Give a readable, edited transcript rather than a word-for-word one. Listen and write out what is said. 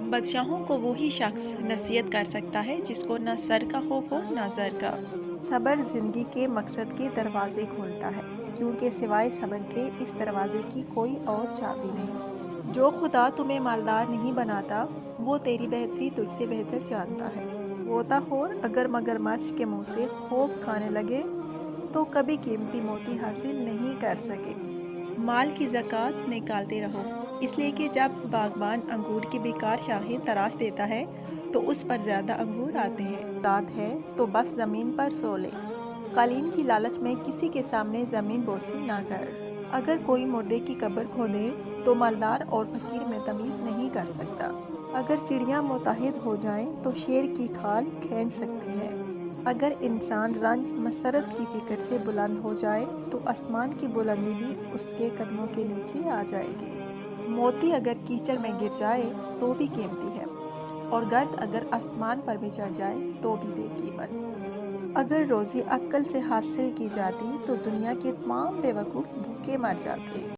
बादशाहों को वही शख्स नसीहत कर सकता है जिसको न सर का खौफ हो न ज़र का। सब्र जिंदगी के मकसद के दरवाजे खोलता है, क्योंकि सिवाय सब्र के इस दरवाजे की कोई और चाबी नहीं। जो खुदा तुम्हें मालदार नहीं बनाता, वो तेरी बेहतरी तुझसे बेहतर जानता है। गोताखोर अगर मगरमच्छ के मुंह से खौफ खाने लगे तो कभी कीमती मोती हासिल नहीं कर सके। माल की ज़कात निकालते रहो, इसलिए कि जब बागबान अंगूर की बेकार शाखें तराश देता है तो उस पर ज़्यादा अंगूर आते हैं। दात है तो बस ज़मीन पर सो ले, कालीन की लालच में किसी के सामने ज़मीन बोसी ना कर। अगर कोई मुर्दे की कब्र खोदे तो मालदार और फकीर में तमीज़ नहीं कर सकता। अगर चिड़ियाँ मुत्तहिद हो जाएं तो शेर की खाल खींच सकती है। अगर इंसान रंज मसरत की फिक्र से बुलंद हो जाए तो आसमान की बुलंदी भी उसके कदमों के नीचे आ जाएगी। मोती अगर कीचड़ में गिर जाए तो भी कीमती है, और गर्द अगर आसमान पर भी चढ़ जाए तो भी बेकीमत। अगर रोज़ी अक्ल से हासिल की जाती तो दुनिया के तमाम बेवकूफ़ भूखे मर जाते।